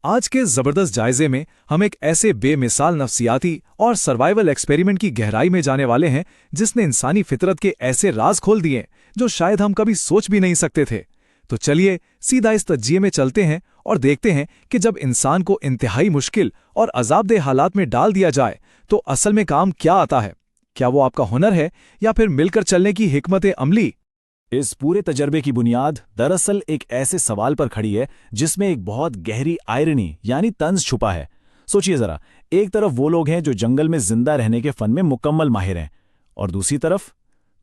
आज के जबरदस्त जायजे में हम एक ऐसे बेमिसाल नफ्सियाती और सर्वाइवल एक्सपेरिमेंट की गहराई में जाने वाले हैं जिसने इंसानी फितरत के ऐसे राज खोल दिए जो शायद हम कभी सोच भी नहीं सकते थे। तो चलिए सीधा इस तज्जिये में चलते हैं और देखते हैं कि जब इंसान को इंतहाई मुश्किल और अजाबदेह हालात में डाल दिया जाए तो असल में काम क्या आता है। क्या वो आपका हुनर है या फिर मिलकर चलने की हिकमत अमली? इस पूरे तजर्बे की बुनियाद दरअसल एक ऐसे सवाल पर खड़ी है जिसमें एक बहुत गहरी आयरनी यानी तंज छुपा है। सोचिए जरा, एक तरफ वो लोग हैं जो जंगल में जिंदा रहने के फन में मुकम्मल माहिर हैं और दूसरी तरफ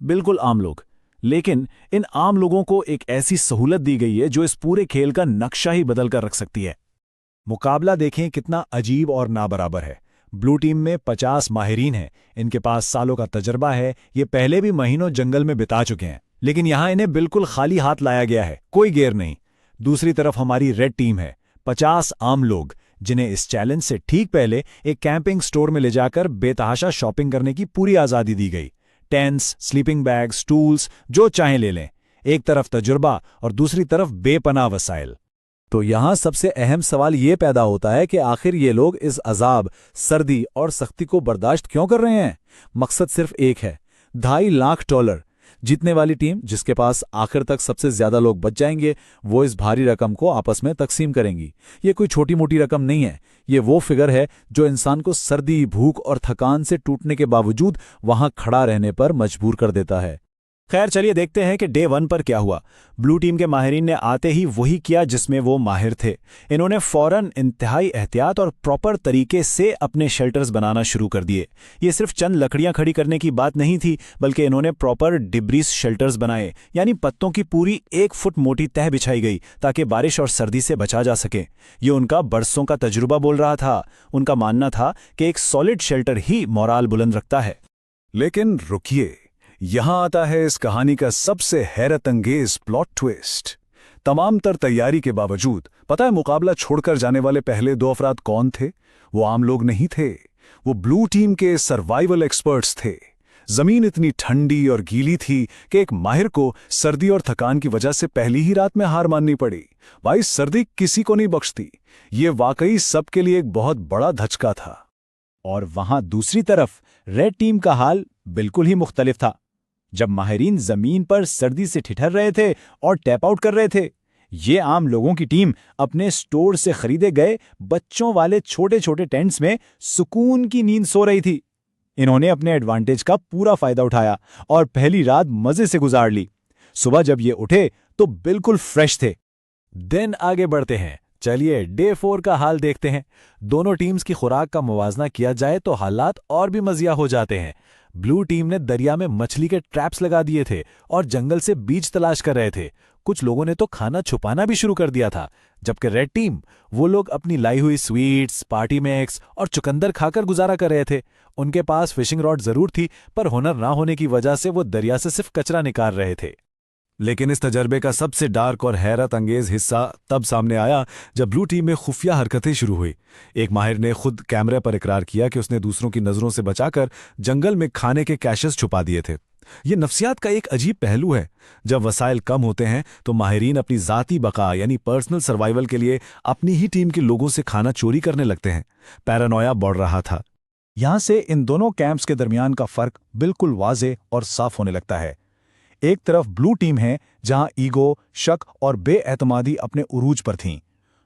बिल्कुल आम लोग। लेकिन इन आम लोगों को एक ऐसी सहूलत दी गई है जो इस पूरे खेल का नक्शा ही बदल कर रख सकती है। मुकाबला देखें कितना अजीब और नाबराबर है। ब्लू टीम में 50 माहिरीन हैं, इनके पास सालों का तजर्बा है, ये पहले भी महीनों जंगल में बिता चुके हैं, लेकिन यहां इन्हें बिल्कुल खाली हाथ लाया गया है, कोई गेयर नहीं। दूसरी तरफ हमारी रेड टीम है, 50 आम लोग जिन्हें इस चैलेंज से ठीक पहले एक कैंपिंग स्टोर में ले जाकर बेतहाशा शॉपिंग करने की पूरी आज़ादी दी गई। टेंट्स, स्लीपिंग बैग्स, टूल्स जो चाहें ले लें। एक तरफ तजुर्बा और दूसरी तरफ बेपनाह वसाइल। तो यहां सबसे अहम सवाल ये पैदा होता है कि आखिर ये लोग इस अजाब, सर्दी और सख्ती को बर्दाश्त क्यों कर रहे हैं? मकसद सिर्फ एक है, $2.5 लाख। जीतने वाली टीम, जिसके पास आखिर तक सबसे ज्यादा लोग बच जाएंगे, वो इस भारी रकम को आपस में तकसीम करेंगी। ये कोई छोटी मोटी रकम नहीं है, ये वो फिगर है जो इंसान को सर्दी, भूख और थकान से टूटने के बावजूद वहां खड़ा रहने पर मजबूर कर देता है। खैर चलिए देखते हैं कि डे 1 पर क्या हुआ। ब्लू टीम के माहिरीन ने आते ही वही किया जिसमें वो माहिर थे। इन्होंने फौरन इंतहाई एहतियात और प्रॉपर तरीके से अपने शेल्टर्स बनाना शुरू कर दिए। ये सिर्फ चंद लकड़ियां खड़ी करने की बात नहीं थी, बल्कि इन्होंने प्रॉपर डिब्रीज शेल्टर्स बनाए, यानी पत्तों की पूरी 1 फुट मोटी तह बिछाई गई ताकि बारिश और सर्दी से बचा जा सके। ये उनका बरसों का तजुर्बा बोल रहा था। उनका मानना था कि एक सॉलिड शेल्टर ही मोराल बुलंद रखता है। लेकिन रुकिए, यहां आता है इस कहानी का सबसे हैरत अंगेज प्लॉट ट्विस्ट। तमाम तर तैयारी के बावजूद पता है मुकाबला छोड़कर जाने वाले पहले 2 अफराद कौन थे? वो आम लोग नहीं थे, वो ब्लू टीम के सर्वाइवल एक्सपर्ट्स थे। जमीन इतनी ठंडी और गीली थी कि एक माहिर को सर्दी और थकान की वजह से पहली ही रात में हार माननी पड़ी। भाई, सर्दी किसी को नहीं बख्शती। ये वाकई सबके लिए एक बहुत बड़ा धचका था। और वहां दूसरी तरफ रेड टीम का हाल बिल्कुल ही मुख्तलिफ था। जब माहिरीन जमीन पर सर्दी से ठिठर रहे थे और टैप आउट कर रहे थे, ये आम लोगों की टीम अपने स्टोर से खरीदे गए बच्चों वाले छोटे छोटे टेंट्स में सुकून की नींद सो रही थी। इन्होंने अपने एडवांटेज का पूरा फायदा उठाया और पहली रात मजे से गुजार ली। सुबह जब ये उठे तो बिल्कुल फ्रेश थे। दिन आगे बढ़ते हैं। चलिए डे 4 का हाल देखते हैं। दोनों टीम्स की खुराक का मुवाजना किया जाए तो हालात और भी मजिया हो जाते हैं। ब्लू टीम ने दरिया में मछली के ट्रैप्स लगा दिए थे और जंगल से बीज तलाश कर रहे थे। कुछ लोगों ने तो खाना छुपाना भी शुरू कर दिया था, जबकि रेड टीम, वो लोग अपनी लाई हुई स्वीट्स, पार्टी मिक्स और चुकंदर खाकर गुजारा कर रहे थे। उनके पास फिशिंग रॉड जरूर थी, पर हुनर ना होने की वजह से वो दरिया से सिर्फ कचरा निकाल रहे थे। लेकिन इस तजर्बे का सबसे डार्क और हैरत अंगेज हिस्सा तब सामने आया जब ब्लू टीम में खुफिया हरकतें शुरू हुई। एक माहिर ने खुद कैमरे पर इकरार किया कि उसने दूसरों की नजरों से बचाकर जंगल में खाने के कैशेस छुपा दिए थे। ये नफ्सियात का एक अजीब पहलू है। जब वसाइल कम होते हैं तो माहिरीन अपनी जाती बका यानी पर्सनल सर्वाइवल के लिए अपनी ही टीम के लोगों से खाना चोरी करने लगते हैं। पैरानोया बढ़ रहा था। यहां से इन दोनों कैंप्स के दरमियान का फर्क बिल्कुल वाज़ेह और साफ होने लगता है। एक तरफ ब्लू टीम है जहां ईगो, शक और बेएतमादी अपने उरूज पर थीं।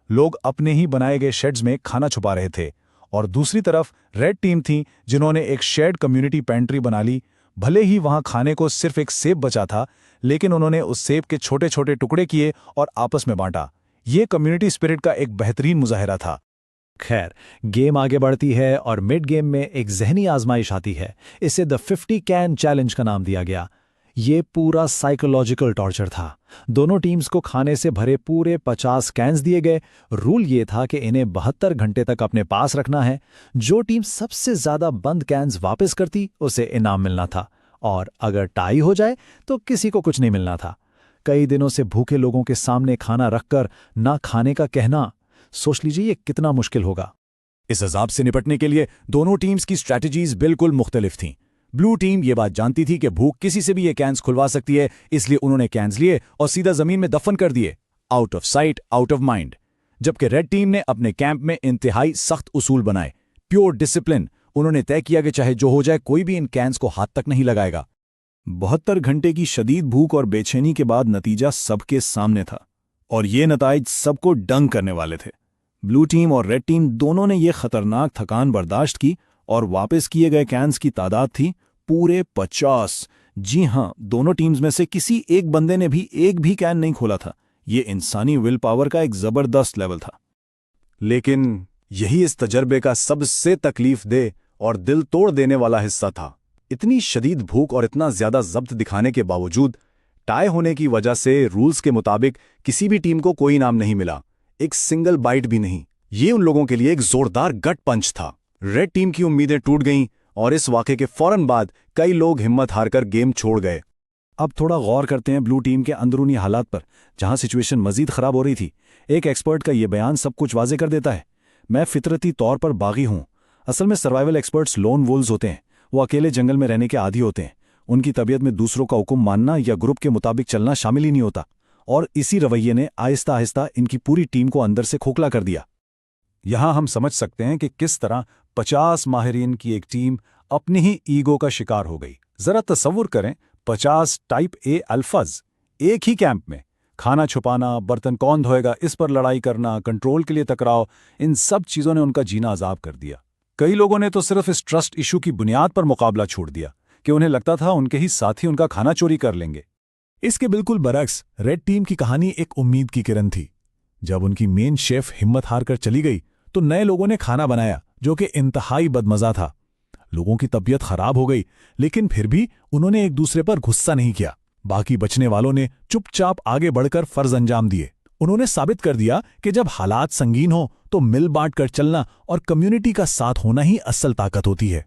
लोग अपने ही बनाए गए शेड्स में खाना छुपा रहे थे। और दूसरी तरफ रेड टीम थी जिन्होंने एक शेड कम्युनिटी पेंट्री बना ली। भले ही वहां खाने को सिर्फ एक सेब बचा था, लेकिन उन्होंने उस सेब के छोटे छोटे टुकड़े किए और आपस में बांटा। ये कम्युनिटी स्पिरिट का एक बेहतरीन मुजाहिरा था। खैर, गेम आगे बढ़ती है और मिड गेम में एक जहनी आजमाइश आती है। इसे द 50 कैन चैलेंज का नाम दिया गया। ये पूरा साइकोलॉजिकल टॉर्चर था। दोनों टीम्स को खाने से भरे पूरे 50 कैन्स दिए गए। रूल ये था कि इन्हें 72 घंटे तक अपने पास रखना है। जो टीम सबसे ज्यादा बंद कैन्स वापस करती उसे इनाम मिलना था, और अगर टाई हो जाए तो किसी को कुछ नहीं मिलना था। कई दिनों से भूखे लोगों के सामने खाना रखकर ना खाने का कहना, सोच लीजिए ये कितना मुश्किल होगा। इस अजाब से निपटने के लिए दोनों टीम्स की स्ट्रैटेजीज बिल्कुल मुख्तलिफ थीं। ब्लू टीम ये बात जानती थी कि भूख किसी से भी ये कैंस खुलवा सकती है, इसलिए उन्होंने कैंस लिए और सीधा जमीन में दफन कर दिए। Out of site, out of mind. जबकि रेड टीम ने अपने कैंप में इंतहाई सख्त उसूल बनाए। Pure discipline. उन्होंने तय किया कि चाहे जो हो जाए कोई भी इन कैंस को हाथ तक नहीं लगाएगा। 72 घंटे की शदीद भूख और बेचैनी के बाद नतीजा सबके सामने था, और ये नताइज सबको दंग करने वाले थे। ब्लू टीम और रेड टीम दोनों ने ये खतरनाक थकान बर्दाश्त की, और वापस किए गए कैंस की तादाद थी पूरे 50। जी हां, दोनों टीम्स में से किसी एक बंदे ने भी एक भी कैन नहीं खोला था। ये इंसानी विल पावर का एक जबरदस्त लेवल था। लेकिन यही इस तजर्बे का सबसे तकलीफदेह और दिल तोड़ देने वाला हिस्सा था। इतनी शदीद भूख और इतना ज्यादा जब्त दिखाने के बावजूद टाई होने की वजह से रूल्स के मुताबिक किसी भी टीम को कोई इनाम नहीं मिला, एक सिंगल बाइट भी नहीं। ये उन लोगों के लिए एक जोरदार गट पंच था। रेड टीम की उम्मीदें टूट गईं, और इस वाक़े के फौरन बाद कई लोग हिम्मत हारकर गेम छोड़ गए। अब थोड़ा गौर करते हैं ब्लू टीम के अंदरूनी हालात पर, जहां सिचुएशन मजीद खराब हो रही थी। एक एक्सपर्ट का यह बयान सब कुछ वाजे कर देता है। मैं फितरती तौर पर बागी हूं। असल में सर्वाइवल एक्सपर्ट्स लोन वुल्व्स होते हैं। वो अकेले जंगल में रहने के आदी होते हैं। उनकी तबीयत में दूसरों का हुक्म मानना या ग्रुप के मुताबिक चलना शामिल ही नहीं होता, और इसी रवैये ने आहिस्ता आहिस्ता इनकी पूरी टीम को अंदर से खोखला कर दिया। यहां हम समझ सकते हैं कि किस तरह 50 माहिरीन की एक टीम अपनी ही ईगो का शिकार हो गई। जरा तसव्वुर करें, 50 टाइप ए अल्फाज एक ही कैंप में। खाना छुपाना, बर्तन कौन धोएगा इस पर लड़ाई करना, कंट्रोल के लिए टकराव, इन सब चीजों ने उनका जीना अजाब कर दिया। कई लोगों ने तो सिर्फ इस ट्रस्ट इशू की बुनियाद पर मुकाबला छोड़ दिया कि उन्हें लगता था उनके ही साथी उनका खाना चोरी कर लेंगे। इसके बिल्कुल बरक्स रेड टीम की कहानी एक उम्मीद की किरण थी। जब उनकी मेन शेफ हिम्मत हारकर चली गई तो नए लोगों ने खाना बनाया जो कि इंतहाई बदमजा था। लोगों की तबीयत खराब हो गई, लेकिन फिर भी उन्होंने एक दूसरे पर गुस्सा नहीं किया। बाकी बचने वालों ने चुपचाप आगे बढ़कर फर्ज अंजाम दिए। उन्होंने साबित कर दिया कि जब हालात संगीन हो तो मिल बांट कर चलना और कम्युनिटी का साथ होना ही असल ताकत होती है।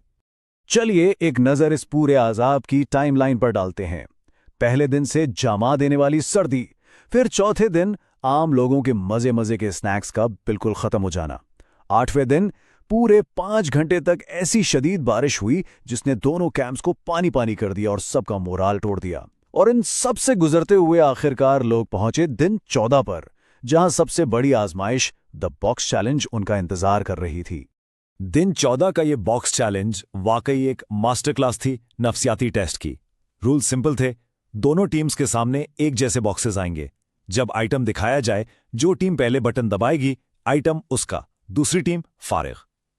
चलिए एक नजर इस पूरे आजाब की टाइमलाइन पर डालते हैं। पहले दिन से जमा देने वाली सर्दी, फिर चौथे दिन आम लोगों के मजे मजे के स्नैक्स का बिल्कुल खत्म हो जाना। 8वें दिन पूरे 5 घंटे तक ऐसी शदीद बारिश हुई जिसने दोनों कैंप्स को पानी पानी कर दिया और सबका मोराल तोड़ दिया। और इन सब से गुजरते हुए आखिरकार लोग पहुंचे दिन 14 पर, जहां सबसे बड़ी आजमाइश द बॉक्स चैलेंज उनका इंतजार कर रही थी। दिन 14 का ये बॉक्स चैलेंज वाकई एक मास्टर क्लास थी नफ्सियाती टेस्ट की। रूल सिंपल थे। दोनों टीम्स के सामने एक जैसे बॉक्सेस आएंगे। जब आइटम दिखाया जाए, जो टीम पहले बटन दबाएगी आइटम उसका, दूसरी टीम फारिग।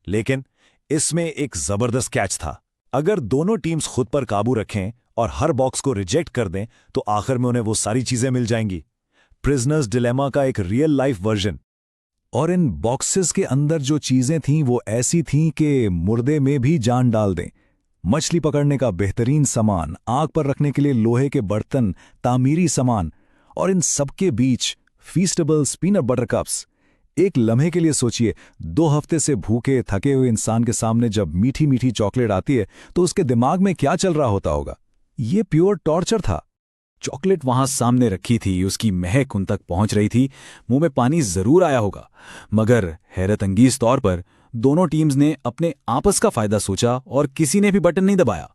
लेकिन इसमें एक जबरदस्त कैच था। अगर दोनों टीम्स खुद पर काबू रखें और हर बॉक्स को रिजेक्ट कर दें तो आखिर में उन्हें वो सारी चीजें मिल जाएंगी। प्रिजनर्स डिलेमा का एक रियल लाइफ वर्जन। और इन बॉक्सेस के अंदर जो चीजें थीं वो ऐसी थीं कि मुर्दे में भी जान डाल दें। मछली पकड़ने का बेहतरीन सामान, आग पर रखने के लिए लोहे के बर्तन, तामीरी सामान, और इन सबके बीच फीस्टेबल पीनट बटर कप्स। एक लम्हे के लिए सोचिए, 2 हफ्ते से भूखे थके हुए इंसान के सामने जब मीठी मीठी चॉकलेट आती है तो उसके दिमाग में क्या चल रहा होता होगा। ये प्योर टॉर्चर था। चॉकलेट वहां सामने रखी थी, उसकी महक उन तक पहुंच रही थी, मुंह में पानी जरूर आया होगा, मगर हैरत अंगीज तौर पर दोनों टीम्स ने अपने आपस का फायदा सोचा और किसी ने भी बटन नहीं दबाया।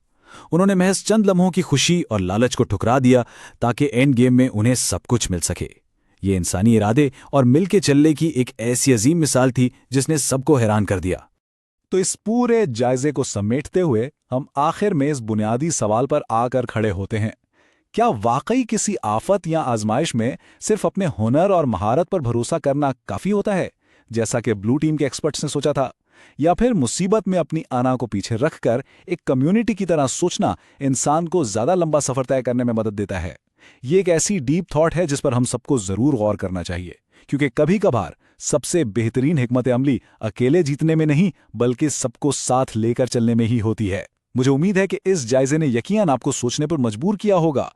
उन्होंने महज चंद लम्हों की खुशी और लालच को ठुकरा दिया ताकि एंड गेम में उन्हें सब कुछ मिल सके। ये इंसानी इरादे और मिल के चलने की एक ऐसी अजीम मिसाल थी जिसने सबको हैरान कर दिया। तो इस पूरे जायजे को समेटते हुए हम आखिर में इस बुनियादी सवाल पर आकर खड़े होते हैं, क्या वाकई किसी आफत या आजमाइश में सिर्फ अपने हुनर और महारत पर भरोसा करना काफी होता है, जैसा कि ब्लू टीम के एक्सपर्ट्स ने सोचा था, या फिर मुसीबत में अपनी आना को पीछे रखकर एक कम्युनिटी की तरह सोचना इंसान को ज्यादा लंबा सफर तय करने में मदद देता है? ये एक ऐसी डीप थॉट है जिस पर हम सबको जरूर गौर करना चाहिए, क्योंकि कभी कभार सबसे बेहतरीन हिकमत अमली अकेले जीतने में नहीं बल्कि सबको साथ लेकर चलने में ही होती है। मुझे उम्मीद है कि इस जायजे ने यकीनन आपको सोचने पर मजबूर किया होगा